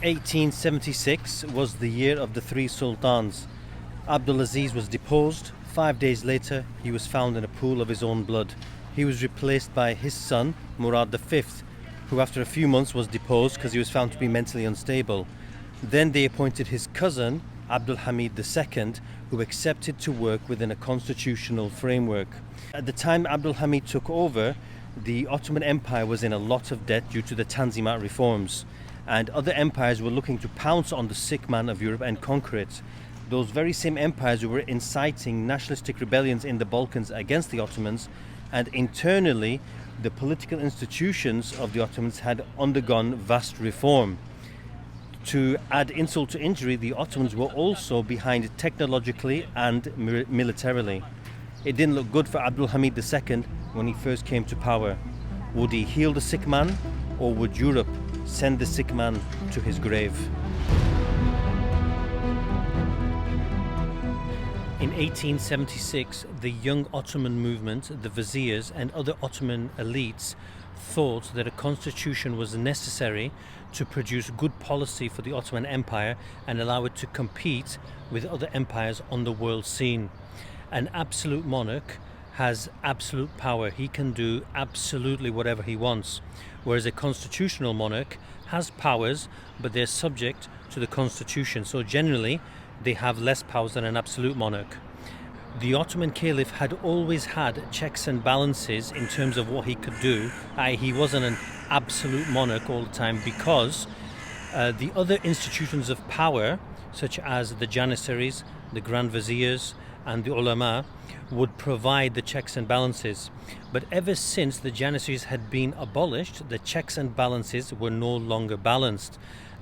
1876 was the year of the three sultans. Abdul Aziz was deposed. 5 days later, he was found in a pool of his own blood. He was replaced by his son, Murad V, who after a few months was deposed because he was found to be mentally unstable. Then they appointed his cousin, Abdul Hamid II, who accepted to work within a constitutional framework. At the time Abdul Hamid took over, the Ottoman Empire was in a lot of debt due to the Tanzimat reforms, and other empires were looking to pounce on the sick man of Europe and conquer it. Those very same empires who were inciting nationalistic rebellions in the Balkans against the Ottomans, and internally the political institutions of the Ottomans had undergone vast reform. To add insult to injury, the Ottomans were also behind technologically and militarily. It didn't look good for Abdul Hamid II when he first came to power. Would he heal the sick man, or would Europe send the sick man to his grave? In 1876, the young Ottoman movement, the viziers and other Ottoman elites thought that a constitution was necessary to produce good policy for the Ottoman Empire and allow it to compete with other empires on the world scene. An absolute monarch has absolute power. He can do absolutely whatever he wants, whereas a constitutional monarch has powers, but they're subject to the constitution. So generally, they have less powers than an absolute monarch. The Ottoman Caliph had always had checks and balances in terms of what he could do. He wasn't an absolute monarch all the time, because the other institutions of power, such as the Janissaries, the Grand Viziers and the Ulama, would provide the checks and balances. But ever since the Janissaries had been abolished, the checks and balances were no longer balanced.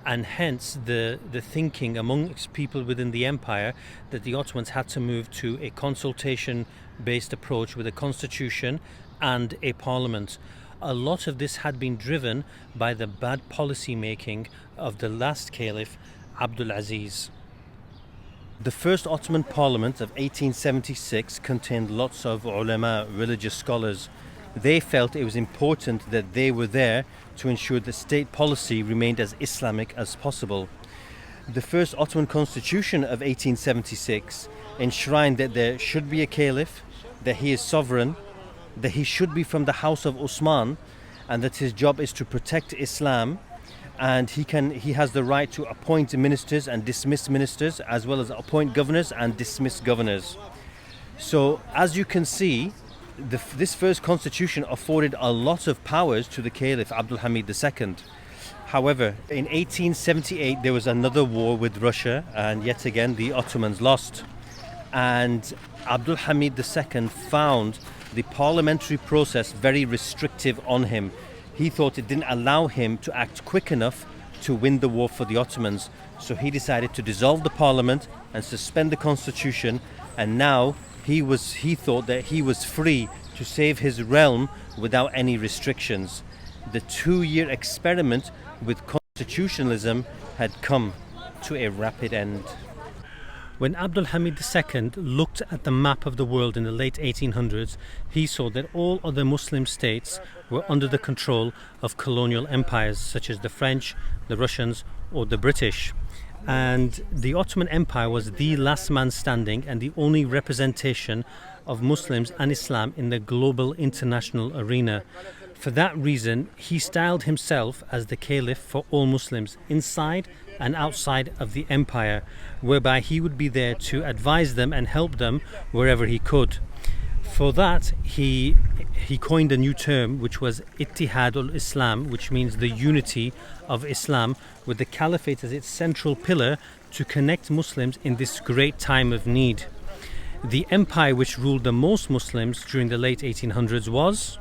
And hence the thinking amongst people within the empire that the Ottomans had to move to a consultation-based approach with a constitution and a parliament. A lot of this had been driven by the bad policy making of the last caliph, Abdul Aziz. The first Ottoman parliament of 1876 contained lots of ulama, religious scholars. They felt it was important that they were there to ensure that state policy remained as Islamic as possible. The first Ottoman constitution of 1876 enshrined that there should be a caliph, that he is sovereign, that he should be from the house of Osman, and that his job is to protect Islam, and he has the right to appoint ministers and dismiss ministers, as well as appoint governors and dismiss governors. So as you can see, this first constitution afforded a lot of powers to the Caliph Abdul Hamid II. However, in 1878 there was another war with Russia, and yet again the Ottomans lost. And Abdul Hamid II found the parliamentary process very restrictive on him. He thought it didn't allow him to act quick enough to win the war for the Ottomans. So he decided to dissolve the parliament and suspend the constitution, and now he thought that he was free to save his realm without any restrictions. The 2-year experiment with constitutionalism had come to a rapid end. When Abdul Hamid II looked at the map of the world in the late 1800s, he saw that all other Muslim states were under the control of colonial empires such as the French, the Russians or the British. And the Ottoman Empire was the last man standing and the only representation of Muslims and Islam in the global international arena. For that reason, he styled himself as the Caliph for all Muslims inside and outside of the empire, whereby he would be there to advise them and help them wherever he could. For that, he coined a new term, which was Ittihadul Islam, which means the unity of Islam, with the caliphate as its central pillar to connect Muslims in this great time of need. The empire which ruled the most Muslims during the late 1800s was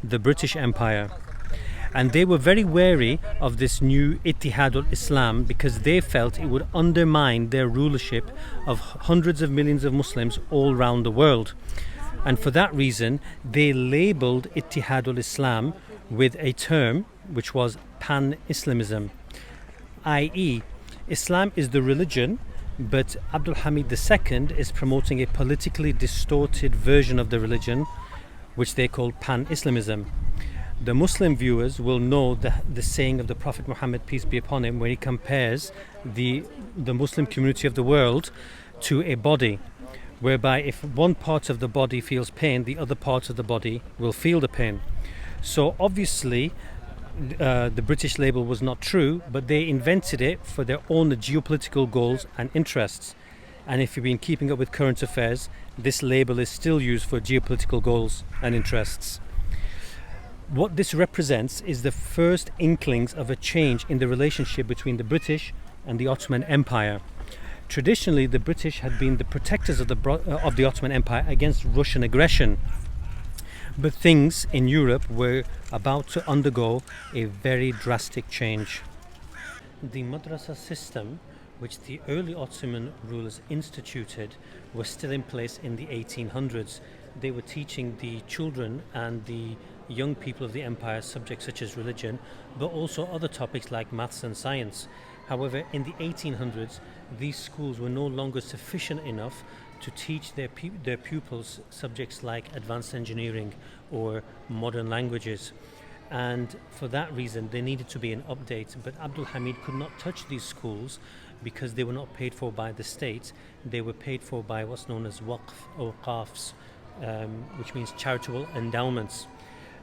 the British Empire. And they were very wary of this new Ittihadul Islam because they felt it would undermine their rulership of hundreds of millions of Muslims all around the world. And for that reason, they labeled Ittihadul Islam with a term which was Pan-Islamism, i.e., Islam is the religion, but Abdul Hamid II is promoting a politically distorted version of the religion, which they call Pan-Islamism. The Muslim viewers will know the saying of the Prophet Muhammad, peace be upon him, where he compares the Muslim community of the world to a body, whereby if one part of the body feels pain, the other part of the body will feel the pain. So obviously the British label was not true, but they invented it for their own geopolitical goals and interests. And if you've been keeping up with current affairs, this label is still used for geopolitical goals and interests. What this represents is the first inklings of a change in the relationship between the British and the Ottoman Empire. Traditionally, the British had been the protectors of the Ottoman Empire against Russian aggression. But things in Europe were about to undergo a very drastic change. The madrasa system, which the early Ottoman rulers instituted, was still in place in the 1800s. They were teaching the children and the young people of the empire subjects such as religion, but also other topics like maths and science. However, in the 1800s, these schools were no longer sufficient enough to teach their pupils subjects like advanced engineering or modern languages. And for that reason, there needed to be an update. But Abdul Hamid could not touch these schools because they were not paid for by the state. They were paid for by what's known as waqf or qafs, which means charitable endowments.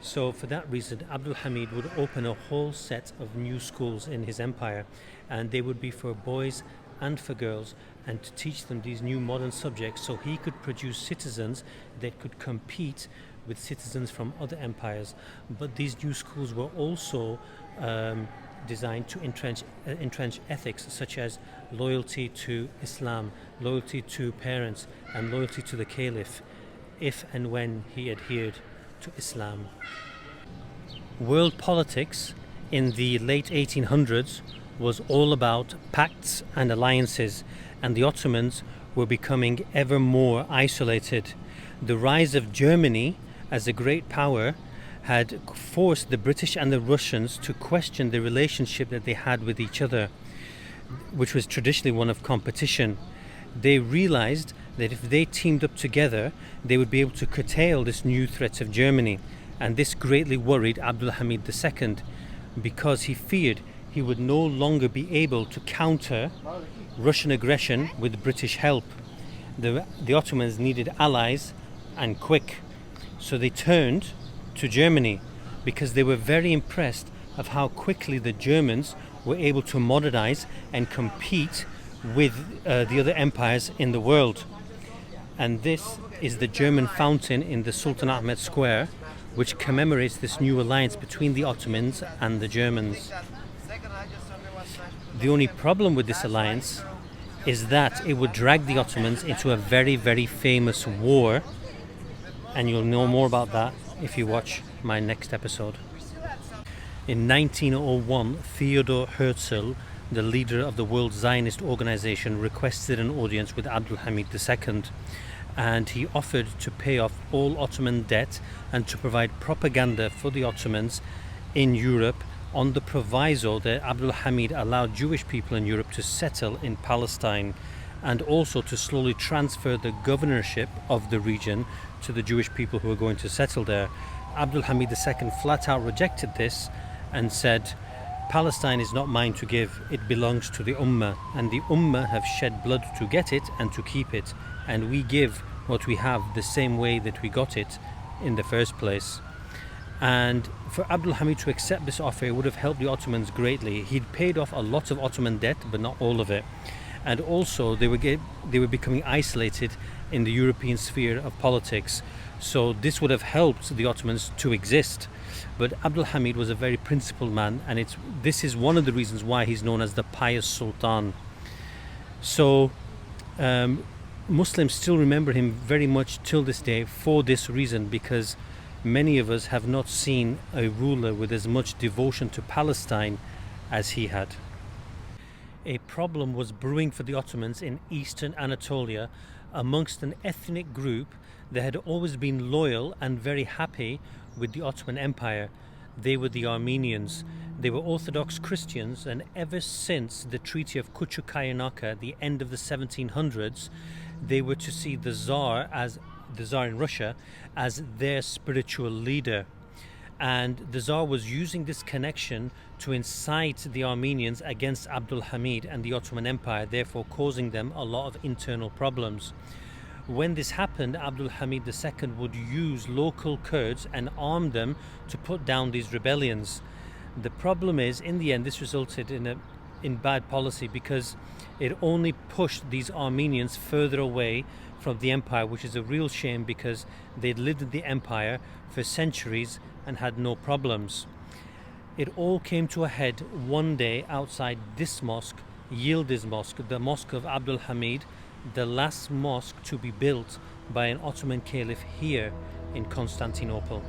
So for that reason, Abdul Hamid would open a whole set of new schools in his empire, and they would be for boys and for girls, and to teach them these new modern subjects so he could produce citizens that could compete with citizens from other empires. But these new schools were also designed to entrench ethics such as loyalty to Islam, loyalty to parents, and loyalty to the caliph, if and when he adhered to Islam. World politics in the late 1800s was all about pacts and alliances, and the Ottomans were becoming ever more isolated. The rise of Germany as a great power had forced the British and the Russians to question the relationship that they had with each other, which was traditionally one of competition. They realized that if they teamed up together, they would be able to curtail this new threat of Germany. And this greatly worried Abdul Hamid II, because he feared he would no longer be able to counter Russian aggression with British help. The Ottomans needed allies, and quick. So they turned to Germany, because they were very impressed of how quickly the Germans were able to modernize and compete with the other empires in the world. And this is the German fountain in the Sultan Ahmed Square, which commemorates this new alliance between the Ottomans and the Germans. The only problem with this alliance is that it would drag the Ottomans into a very, very famous war, and you'll know more about that if you watch my next episode. In 1901, Theodor Herzl, the leader of the World Zionist Organization, requested an audience with Abdul Hamid II, and he offered to pay off all Ottoman debt and to provide propaganda for the Ottomans in Europe on the proviso that Abdul Hamid allowed Jewish people in Europe to settle in Palestine, and also to slowly transfer the governorship of the region to the Jewish people who were going to settle there. Abdul Hamid II flat out rejected this and said, "Palestine is not mine to give, it belongs to the Ummah, and the Ummah have shed blood to get it and to keep it, and we give what we have the same way that we got it in the first place." And for Abdul Hamid to accept this offer, it would have helped the Ottomans greatly. He'd paid off a lot of Ottoman debt, but not all of it. And also they were becoming isolated in the European sphere of politics. So this would have helped the Ottomans to exist. But Abdul Hamid was a very principled man, and this is one of the reasons why he's known as the pious Sultan. So Muslims still remember him very much till this day for this reason, because many of us have not seen a ruler with as much devotion to Palestine as he had. A problem was brewing for the Ottomans in eastern Anatolia amongst an ethnic group that had always been loyal and very happy with the Ottoman Empire. They were the Armenians. They were Orthodox Christians, and ever since the Treaty of Kuchukaya-Naka at the end of the 1700s, they were to see the Tsar in Russia as their spiritual leader. and the Tsar was using this connection to incite the Armenians against Abdul Hamid and the Ottoman Empire, therefore causing them a lot of internal problems. When this happened, Abdul Hamid II would use local Kurds and arm them to put down these rebellions. The problem is, in the end, this resulted in bad policy, because it only pushed these Armenians further away from the empire, which is a real shame, because they'd lived in the empire for centuries and had no problems. It all came to a head one day outside this mosque, Yildiz Mosque, the mosque of Abdul Hamid, the last mosque to be built by an Ottoman caliph here in Constantinople.